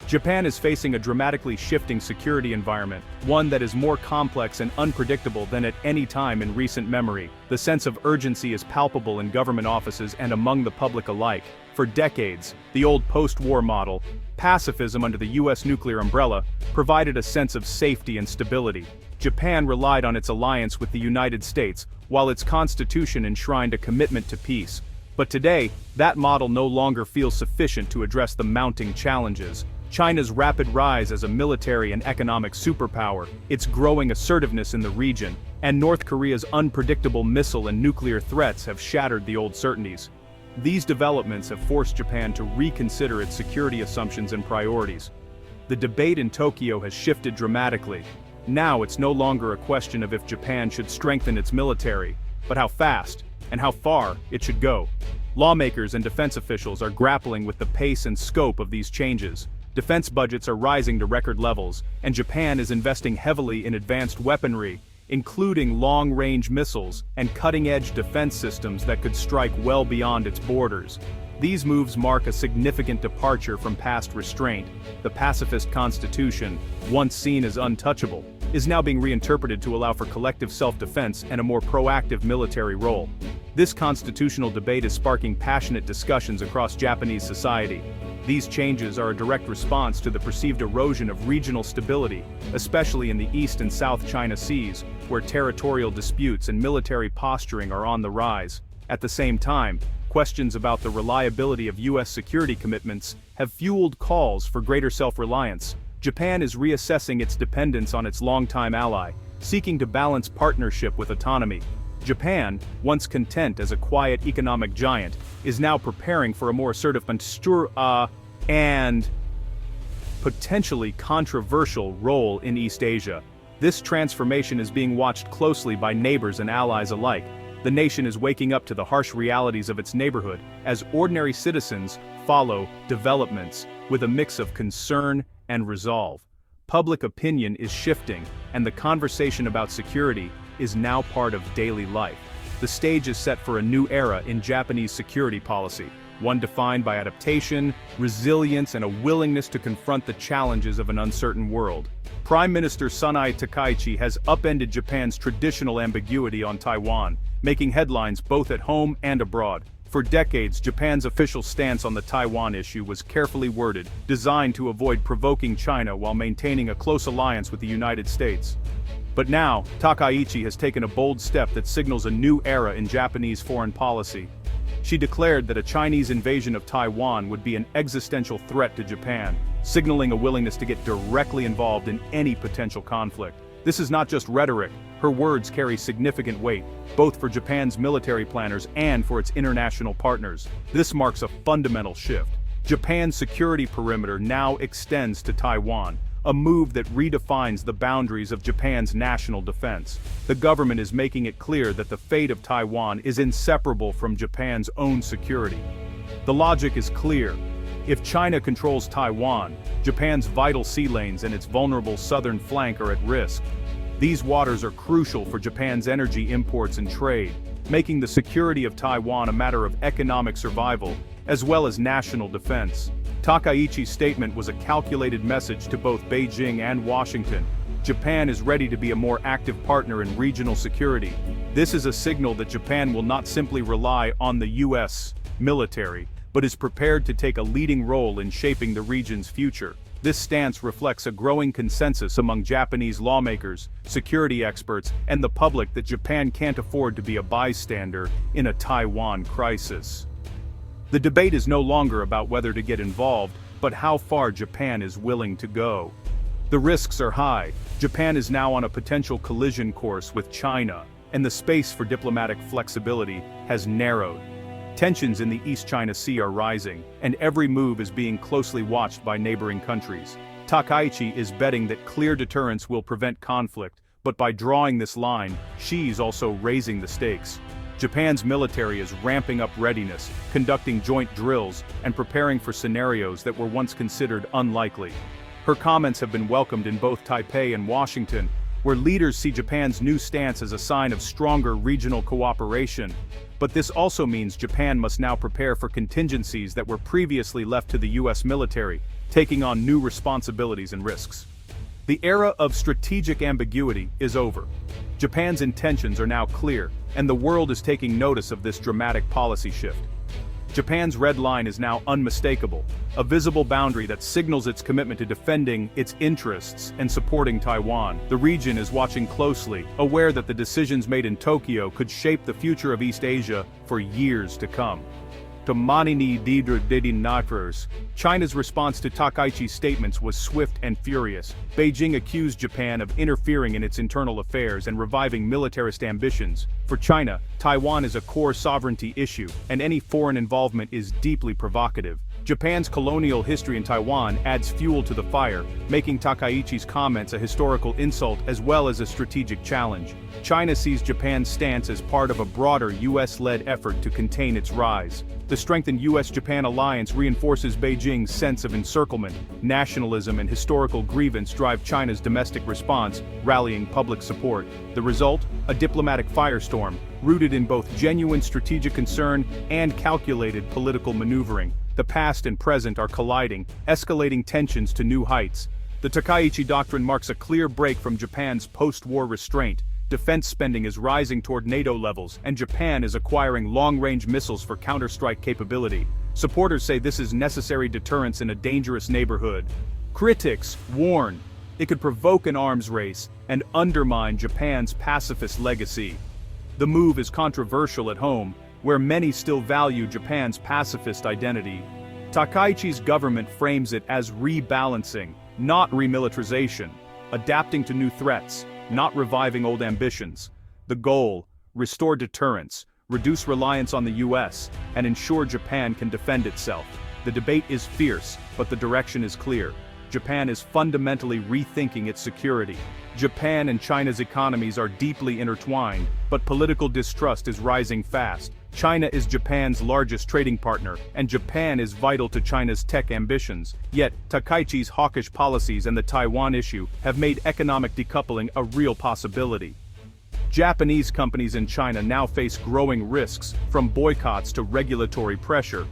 Japan is facing a dramatically shifting security environment, one that is more complex and unpredictable than at any time in recent memory. The sense of urgency is palpable in government offices and among the public alike. For decades, the old post-war model, pacifism under the US nuclear umbrella, provided a sense of safety and stability. Japan relied on its alliance with the United States, while its constitution enshrined a commitment to peace. But today, that model no longer feels sufficient to address the mounting challenges. China's rapid rise as a military and economic superpower, its growing assertiveness in the region, and North Korea's unpredictable missile and nuclear threats have shattered the old certainties. These developments have forced Japan to reconsider its security assumptions and priorities. The debate in Tokyo has shifted dramatically. Now it's no longer a question of if Japan should strengthen its military, but how fast and how far it should go. Lawmakers and defense officials are grappling with the pace and scope of these changes. Defense budgets are rising to record levels, and Japan is investing heavily in advanced weaponry, including long-range missiles and cutting-edge defense systems that could strike well beyond its borders. These moves mark a significant departure from past restraint. The pacifist constitution, once seen as untouchable, is now being reinterpreted to allow for collective self-defense and a more proactive military role. This constitutional debate is sparking passionate discussions across Japanese society. These changes are a direct response to the perceived erosion of regional stability, especially in the East and South China Seas, where territorial disputes and military posturing are on the rise. At the same time, questions about the reliability of U.S. security commitments have fueled calls for greater self-reliance. Japan is reassessing its dependence on its longtime ally, seeking to balance partnership with autonomy. Japan, once content as a quiet economic giant, is now preparing for a more assertive and potentially controversial role in East Asia. This transformation is being watched closely by neighbors and allies alike. The nation is waking up to the harsh realities of its neighborhood as ordinary citizens follow developments with a mix of concern and resolve. Public opinion is shifting, and the conversation about security is now part of daily life. The stage is set for a new era in Japanese security policy, one defined by adaptation, resilience, and a willingness to confront the challenges of an uncertain world. Prime Minister Sanae Takaichi has upended Japan's traditional ambiguity on Taiwan, making headlines both at home and abroad. For decades, Japan's official stance on the Taiwan issue was carefully worded, designed to avoid provoking China while maintaining a close alliance with the United States. But now, Takaichi has taken a bold step that signals a new era in Japanese foreign policy. She declared that a Chinese invasion of Taiwan would be an existential threat to Japan, signaling a willingness to get directly involved in any potential conflict. This is not just rhetoric. Her words carry significant weight, both for Japan's military planners and for its international partners. This marks a fundamental shift. Japan's security perimeter now extends to Taiwan, a move that redefines the boundaries of Japan's national defense. The government is making it clear that the fate of Taiwan is inseparable from Japan's own security. The logic is clear. If China controls Taiwan, Japan's vital sea lanes and its vulnerable southern flank are at risk. These waters are crucial for Japan's energy imports and trade, making the security of Taiwan a matter of economic survival, as well as national defense. Takaichi's statement was a calculated message to both Beijing and Washington. Japan is ready to be a more active partner in regional security. This is a signal that Japan will not simply rely on the U.S. military, but is prepared to take a leading role in shaping the region's future. This stance reflects a growing consensus among Japanese lawmakers, security experts, and the public that Japan can't afford to be a bystander in a Taiwan crisis. The debate is no longer about whether to get involved, but how far Japan is willing to go. The risks are high. Japan is now on a potential collision course with China, and the space for diplomatic flexibility has narrowed. Tensions in the East China Sea are rising, and every move is being closely watched by neighboring countries. Takaichi is betting that clear deterrence will prevent conflict, but by drawing this line, she's also raising the stakes. Japan's military is ramping up readiness, conducting joint drills, and preparing for scenarios that were once considered unlikely. Her comments have been welcomed in both Taipei and Washington, where leaders see Japan's new stance as a sign of stronger regional cooperation. But this also means Japan must now prepare for contingencies that were previously left to the US military, taking on new responsibilities and risks. The era of strategic ambiguity is over. Japan's intentions are now clear, and the world is taking notice of this dramatic policy shift. Japan's red line is now unmistakable, a visible boundary that signals its commitment to defending its interests and supporting Taiwan. The region is watching closely, aware that the decisions made in Tokyo could shape the future of East Asia for years to come. China's response to Takaichi's statements was swift and furious. Beijing accused Japan of interfering in its internal affairs and reviving militarist ambitions. For China, Taiwan is a core sovereignty issue, and any foreign involvement is deeply provocative. Japan's colonial history in Taiwan adds fuel to the fire, making Takaichi's comments a historical insult as well as a strategic challenge. China sees Japan's stance as part of a broader US-led effort to contain its rise. The strengthened US-Japan alliance reinforces Beijing's sense of encirclement, nationalism and historical grievance drive China's domestic response, rallying public support. The result? A diplomatic firestorm, rooted in both genuine strategic concern and calculated political maneuvering. The past and present are colliding, escalating tensions to new heights. The Takaichi Doctrine marks a clear break from Japan's post-war restraint. Defense spending is rising toward NATO levels, and Japan is acquiring long-range missiles for counter-strike capability. Supporters say this is necessary deterrence in a dangerous neighborhood. Critics warn it could provoke an arms race and undermine Japan's pacifist legacy. The move is controversial at home, where many still value Japan's pacifist identity. Takaichi's government frames it as rebalancing, not remilitarization, adapting to new threats, not reviving old ambitions. The goal: restore deterrence, reduce reliance on the US, and ensure Japan can defend itself. The debate is fierce, but the direction is clear. Japan is fundamentally rethinking its security. Japan and China's economies are deeply intertwined, but political distrust is rising fast. China is Japan's largest trading partner, and Japan is vital to China's tech ambitions. Yet, Takaichi's hawkish policies and the Taiwan issue have made economic decoupling a real possibility. Japanese companies in China now face growing risks, from boycotts to regulatory pressure.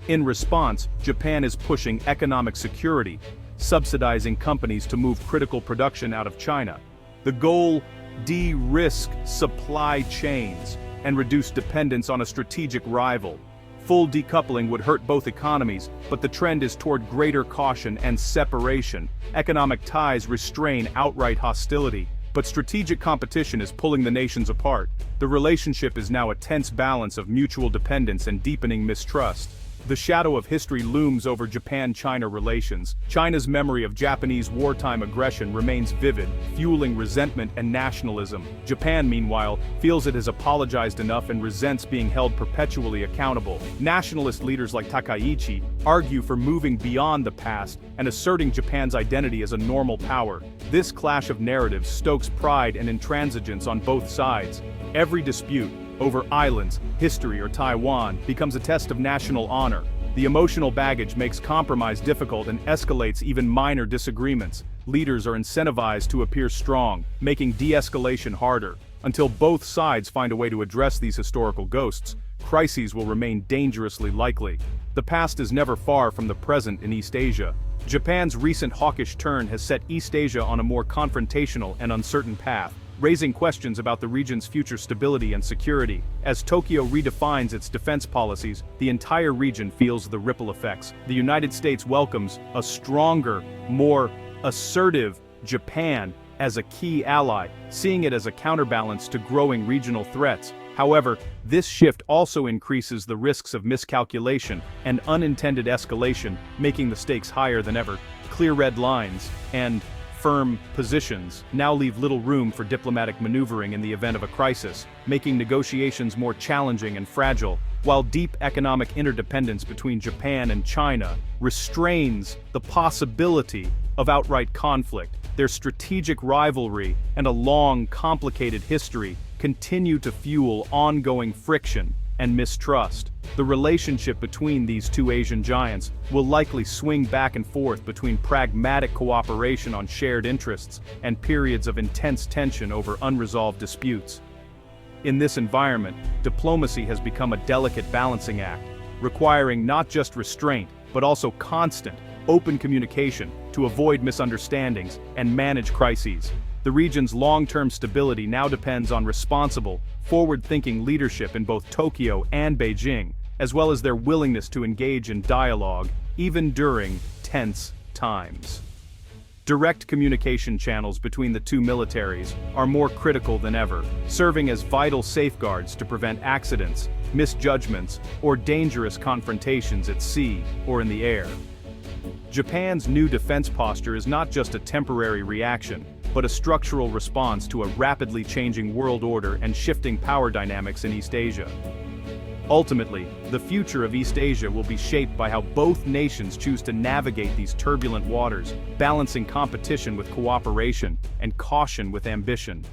In response, Japan is pushing economic security, subsidizing companies to move critical production out of China. The goal: de-risk supply chains and reduce dependence on a strategic rival. Full decoupling would hurt both economies, but the trend is toward greater caution and separation. Economic ties restrain outright hostility, but strategic competition is pulling the nations apart. The relationship is now a tense balance of mutual dependence and deepening mistrust. The shadow of history looms over Japan-China relations. China's memory of Japanese wartime aggression remains vivid, fueling resentment and nationalism. Japan, meanwhile, feels it has apologized enough and resents being held perpetually accountable. Nationalist leaders like Takaichi argue for moving beyond the past and asserting Japan's identity as a normal power. This clash of narratives stokes pride and intransigence on both sides. Every dispute, over islands, history, or Taiwan, becomes a test of national honor. The emotional baggage makes compromise difficult and escalates even minor disagreements. Leaders are incentivized to appear strong, making de-escalation harder. Until both sides find a way to address these historical ghosts, crises will remain dangerously likely. The past is never far from the present in East Asia. Japan's recent hawkish turn has set East Asia on a more confrontational and uncertain path, raising questions about the region's future stability and security. As Tokyo redefines its defense policies, the entire region feels the ripple effects. The United States welcomes a stronger, more assertive Japan as a key ally, seeing it as a counterbalance to growing regional threats. However, this shift also increases the risks of miscalculation and unintended escalation, making the stakes higher than ever. Clear red lines and firm positions now leave little room for diplomatic maneuvering in the event of a crisis, making negotiations more challenging and fragile. While deep economic interdependence between Japan and China restrains the possibility of outright conflict, their strategic rivalry and a long, complicated history continue to fuel ongoing friction and mistrust. The relationship between these two Asian giants will likely swing back and forth between pragmatic cooperation on shared interests and periods of intense tension over unresolved disputes. In this environment, diplomacy has become a delicate balancing act, requiring not just restraint, but also constant, open communication to avoid misunderstandings and manage crises. The region's long-term stability now depends on responsible, forward-thinking leadership in both Tokyo and Beijing, as well as their willingness to engage in dialogue, even during tense times. Direct communication channels between the two militaries are more critical than ever, serving as vital safeguards to prevent accidents, misjudgments, or dangerous confrontations at sea or in the air. Japan's new defense posture is not just a temporary reaction, but a structural response to a rapidly changing world order and shifting power dynamics in East Asia. Ultimately, the future of East Asia will be shaped by how both nations choose to navigate these turbulent waters, balancing competition with cooperation and caution with ambition.